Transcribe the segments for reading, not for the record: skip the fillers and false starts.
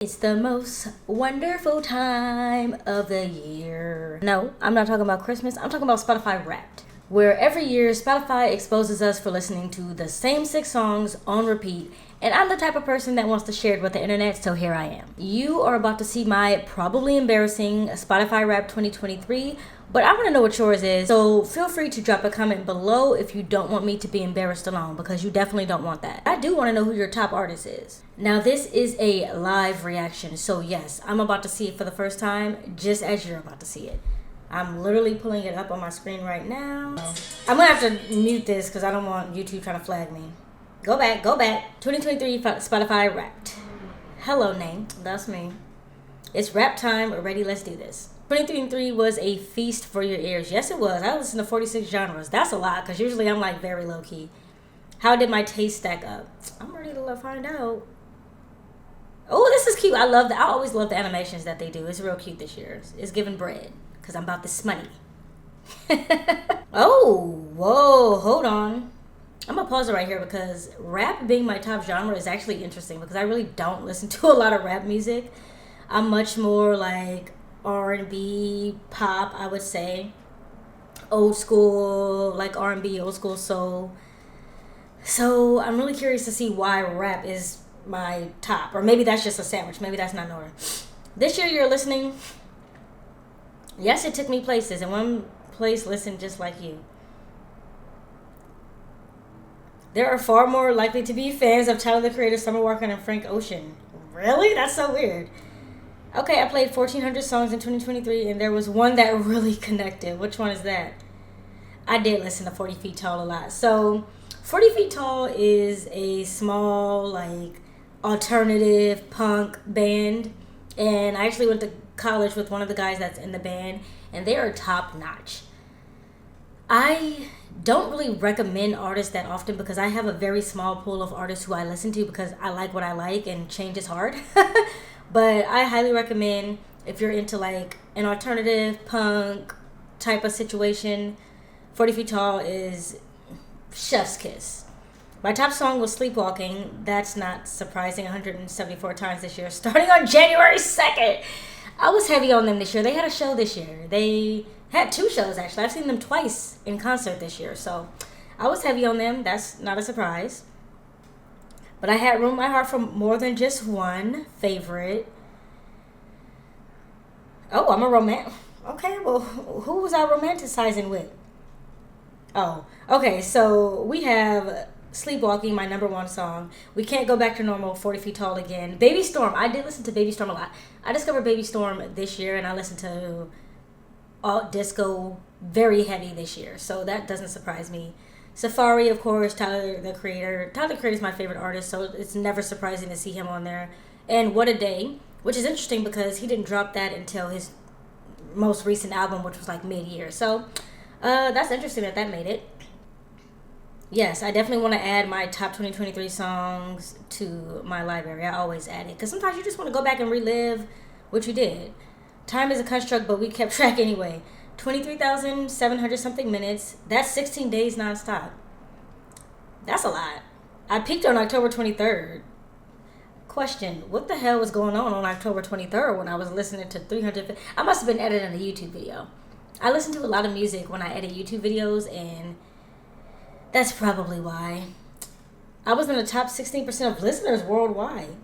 It's the most wonderful time of the year. No, I'm not talking about Christmas. I'm talking about Spotify Wrapped, where every year Spotify exposes us for listening to the same 6 songs on repeat. And I'm the type of person that wants to share it with the internet, so here I am. You are about to see my probably embarrassing Spotify Wrapped 2023, but I want to know what yours is, so feel free to drop a comment below if you don't want me to be embarrassed alone, because you definitely don't want that. I do want to know who your top artist is. Now, this is a live reaction, so yes, I'm about to see it for the first time, just as you're about to see it. I'm literally pulling it up on my screen right now. I'm going to have to mute this because I don't want YouTube trying to flag me. Go back. 2023 Spotify Wrapped. Hello, name. That's me. It's rap time. We're ready. Let's do this. 2023 was a feast for your ears. Yes, it was. I listened to 46 genres. That's a lot because usually I'm like very low key. How did my taste stack up? I'm ready to find out. Oh, this is cute. I always love the animations that they do. It's real cute this year. It's giving bread because I'm about this money. Oh, whoa. Hold on. I'm going to pause it right here because rap being my top genre is actually interesting because I really don't listen to a lot of rap music. I'm much more like R&B, pop, I would say. Old school, like R&B, old school soul. So I'm really curious to see why rap is my top. Or maybe that's just a sandwich. Maybe that's not in order. This year you're listening. Yes, it took me places. And one place listened just like you. There are far more likely to be fans of Tyler, the Creator, Summer Walker, and Frank Ocean. Really? That's so weird. Okay, I played 1,400 songs in 2023, and there was one that really connected. Which one is that? I did listen to 40 Feet Tall a lot. So, 40 Feet Tall is a small, like, alternative punk band. And I actually went to college with one of the guys that's in the band, and they are top notch. I don't really recommend artists that often because I have a very small pool of artists who I listen to because I like what I like and change is hard. But I highly recommend if you're into like an alternative punk type of situation, 40 Feet Tall is chef's kiss. My top song was Sleepwalking. That's not surprising, 174 times this year, starting on January 2nd. I was heavy on them this year. They had a show this year. They had 2 shows, actually. I've seen them twice in concert this year. So I was heavy on them. That's not a surprise. But I had room in my heart for more than just one favorite. Oh, I'm a romantic. Okay, well, who was I romanticizing with? Oh, okay. So we have Sleepwalking, my number 1 song. We Can't Go Back to Normal, 40 Feet Tall again. Baby Storm. I did listen to Baby Storm a lot. I discovered Baby Storm this year, and I listened to alt disco very heavy this year. So that doesn't surprise me. Safari, of course, Tyler, the Creator. Tyler, the Creator is my favorite artist, so it's never surprising to see him on there. And What a Day, which is interesting because he didn't drop that until his most recent album, which was like mid-year. So that's interesting that made it. Yes, I definitely want to add my top 2023 songs to my library. I always add it because sometimes you just want to go back and relive what you did. Time is a construct, but we kept track anyway. 23,700 something minutes. That's 16 days nonstop. That's a lot. I peaked on October 23rd. Question, what the hell was going on October 23rd when I was listening to 300? I must have been editing a YouTube video. I listen to a lot of music when I edit YouTube videos, and that's probably why. I was in the top 16% of listeners worldwide.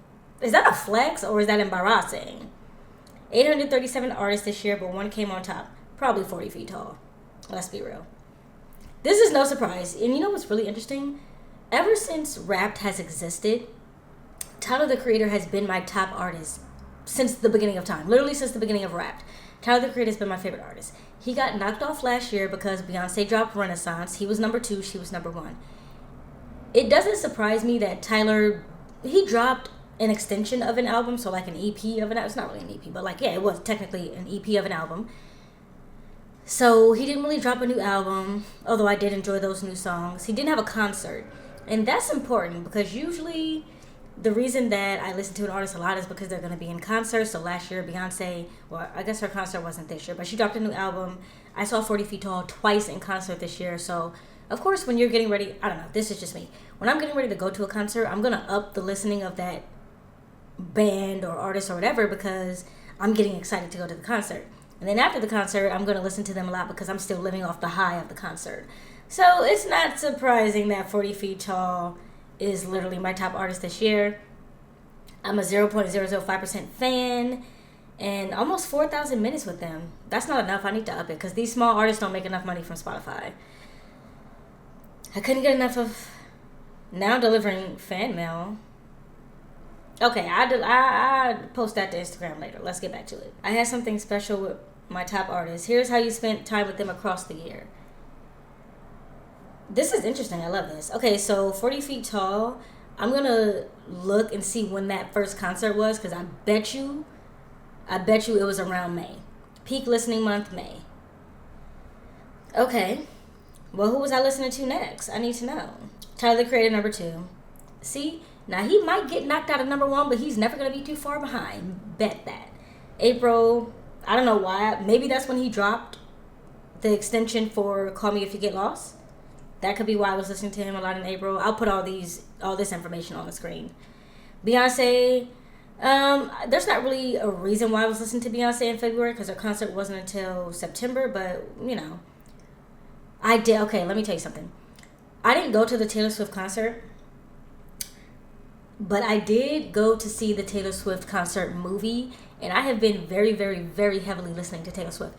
Is that a flex or is that embarrassing? 837 artists this year, but one came on top. Probably 40 Feet Tall. Let's be real. This is no surprise. And you know what's really interesting? Ever since Wrapped has existed, Tyler, the Creator has been my top artist since the beginning of time. Literally since the beginning of Wrapped. Tyler, the Creator has been my favorite artist. He got knocked off last year because Beyonce dropped Renaissance. He was number 2. She was number 1. It doesn't surprise me that Tyler, he dropped an extension of an album, so like an EP of an album. It's not really an EP, but like, yeah, it was technically an EP of an album. So he didn't really drop a new album, although I did enjoy those new songs. He didn't have a concert, and that's important because usually the reason that I listen to an artist a lot is because they're going to be in concert. So last year, Beyonce, well, I guess her concert wasn't this year, but she dropped a new album. I saw 40 Feet Tall twice in concert this year, so of course, when you're getting ready, I don't know, this is just me. When I'm getting ready to go to a concert, I'm going to up the listening of that band or artist or whatever because I'm getting excited to go to the concert. And then after the concert, I'm going to listen to them a lot because I'm still living off the high of the concert. So it's not surprising that 40 Feet Tall is literally my top artist this year. I'm a 0.005% fan and almost 4,000 minutes with them. That's not enough. I need to up it because these small artists don't make enough money from Spotify. I couldn't get enough of now delivering fan mail. Okay, I post that to Instagram later. Let's get back to it. I had something special with my top artists. Here's how you spent time with them across the year. This is interesting. I love this. Okay, so 40 Feet Tall. I'm going to look and see when that first concert was because I bet you it was around May. Peak listening month, May. Okay. Well, who was I listening to next? I need to know. Tyler, the Creator, number 2. See? Now, he might get knocked out of number 1, but he's never going to be too far behind. Bet that. April, I don't know why. Maybe that's when he dropped the extension for Call Me If You Get Lost. That could be why I was listening to him a lot in April. I'll put all this information on the screen. Beyonce, there's not really a reason why I was listening to Beyonce in February because her concert wasn't until September, but, I did. Okay, let me tell you something. I didn't go to the Taylor Swift concert, but I did go to see the Taylor Swift concert movie, and I have been very, very, very heavily listening to Taylor Swift.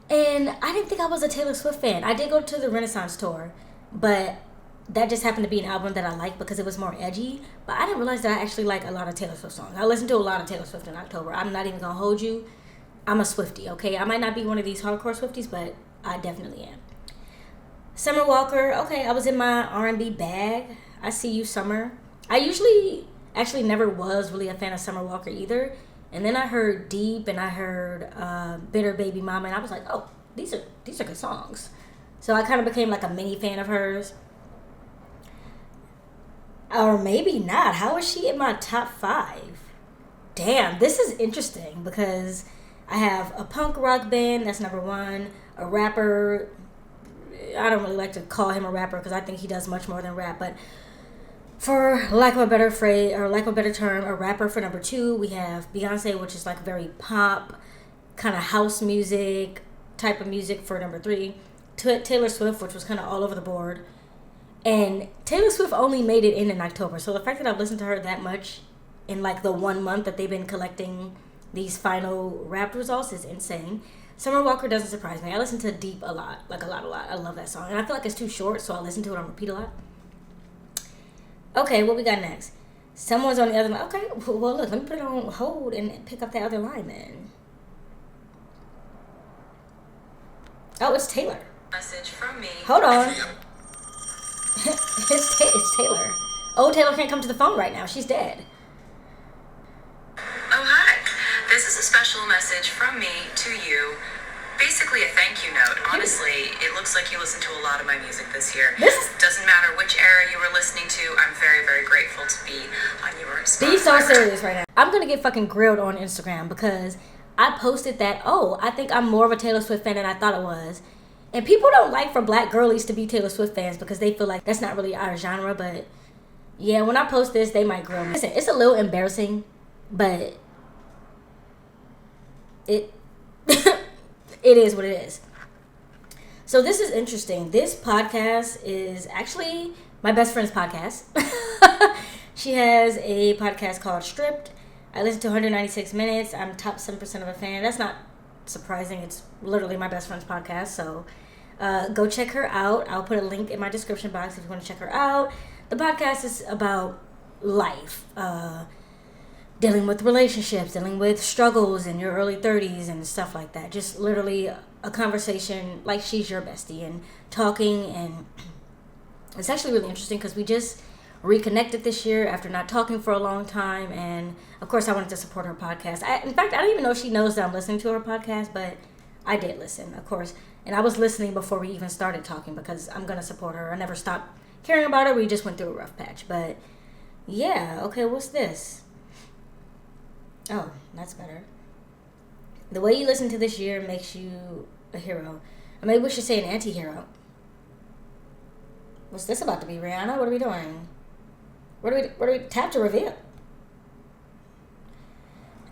And I didn't think I was a Taylor Swift fan. I did go to the Renaissance tour, but that just happened to be an album that I liked because it was more edgy. But I didn't realize that I actually like a lot of Taylor Swift songs. I listened to a lot of Taylor Swift in October. I'm not even going to hold you. I'm a Swiftie, okay? I might not be one of these hardcore Swifties, but I definitely am. Summer Walker, okay, I was in my R&B bag. I see you, Summer. I usually actually never was really a fan of Summer Walker either. And then I heard Deep and I heard Bitter Baby Mama, and I was like, oh, these are good songs. So I kind of became like a mini fan of hers. Or maybe not. How is she in my top 5? Damn, this is interesting because I have a punk rock band, that's number 1. A rapper, I don't really like to call him a rapper because I think he does much more than rap, but for lack of a better phrase, or lack of a better term, a rapper for number 2. We have Beyonce, which is like very pop, kind of house music type of music for number 3. Taylor Swift, which was kind of all over the board. And Taylor Swift only made it in October. So the fact that I've listened to her that much in like the 1 month that they've been collecting these final rap results is insane. Summer Walker doesn't surprise me. I listen to Deep a lot. Like a lot. I love that song. And I feel like it's too short, so I listen to it on repeat a lot. Okay, what we got next? Someone's on the other line. Okay, well, look, let me put it on hold and pick up that other line then. Oh, it's Taylor. Message from me. Hold on. It's Taylor. Oh, Taylor can't come to the phone right now. She's dead. Oh, hi. This is a special message from me to you. Basically a thank you note. Honestly, it looks like you listened to a lot of my music this year. Doesn't matter which era you were listening to. I'm very, very grateful to be on your Spotify. Be so serious right now. I'm going to get fucking grilled on Instagram because I posted that, I think I'm more of a Taylor Swift fan than I thought I was. And people don't like for black girlies to be Taylor Swift fans because they feel like that's not really our genre. But yeah, when I post this, they might grill me. Listen, it's a little embarrassing, but it it is what it is. So this is interesting. This podcast is actually my best friend's podcast. She has a podcast called Stripped. I listen to 196 minutes. I'm top 7% of a fan. That's not surprising. It's literally my best friend's podcast. So go check her out. I'll put a link in my description box if you want to check her out. The podcast is about life. Dealing with relationships, dealing with struggles in your early 30s and stuff like that. Just literally a conversation like she's your bestie and talking. And it's actually really interesting because we just reconnected this year after not talking for a long time. And of course I wanted to support her podcast. In fact, I don't even know if she knows that I'm listening to her podcast, but I did listen, of course. And I was listening before we even started talking because I'm going to support her. I never stopped caring about her. We just went through a rough patch. But yeah, okay, what's this? Oh, that's better. The way you listen to this year makes you a hero. Or maybe we should say an anti-hero. What's this about to be, Rihanna? What are we doing? What do we tap to reveal?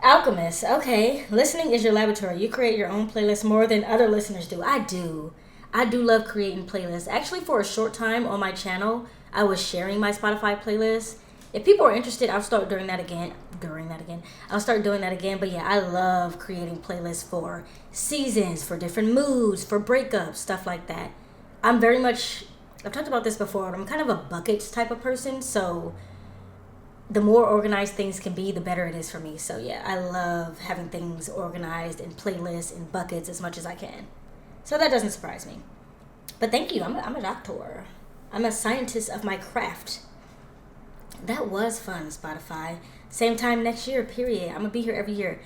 Alchemist. Okay. Listening is your laboratory. You create your own playlist more than other listeners do. I do. I do love creating playlists. Actually, for a short time on my channel, I was sharing my Spotify playlist. If people are interested, I'll start doing that again. I'll start doing that again. But yeah, I love creating playlists for seasons, for different moods, for breakups, stuff like that. I'm very much, I've talked about this before, but I'm kind of a buckets type of person. So the more organized things can be, the better it is for me. So yeah, I love having things organized in playlists and buckets as much as I can. So that doesn't surprise me. But thank you. I'm a doctor. I'm a scientist of my craft. That was fun, Spotify. Same time next year, period. I'm going to be here every year.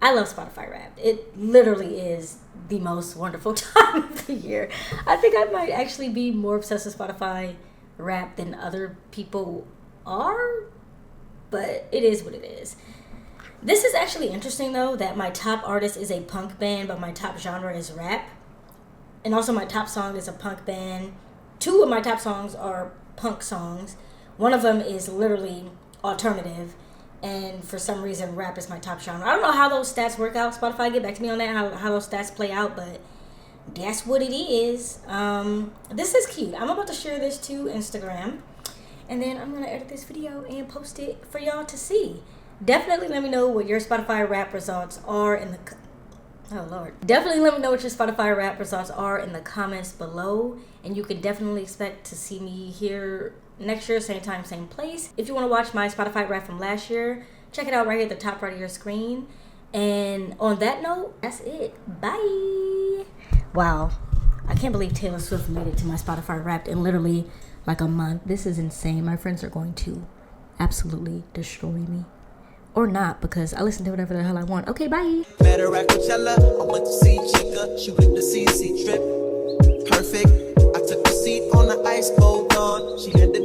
I love Spotify Wrapped. It literally is the most wonderful time of the year. I think I might actually be more obsessed with Spotify Wrapped than other people are. But it is what it is. This is actually interesting, though, that my top artist is a punk band, but my top genre is rap. And also my top song is a punk band. 2 of my top songs are punk songs. One of them is literally alternative. And for some reason, rap is my top genre. I don't know how those stats work out. Spotify, get back to me on that, how those stats play out. But that's what it is. This is cute. I'm about to share this to Instagram. And then I'm going to edit this video and post it for y'all to see. Definitely let me know what your Spotify rap results are in the... Oh, Lord. Definitely let me know what your Spotify rap results are in the comments below. And you can definitely expect to see me here next year, same time, same place. If you want to watch my Spotify rap from last year, check it out right here at the top right of your screen. And on that note, that's it. Bye. Wow. I can't believe Taylor Swift made it to my Spotify Wrapped in literally like a month. This is insane. My friends are going to absolutely destroy me. Or not, because I listen to whatever the hell I want. Okay, bye. Better at Coachella, I went to see Chica. She with the CC trip. Perfect. I took a seat on the ice cold dawn. She had the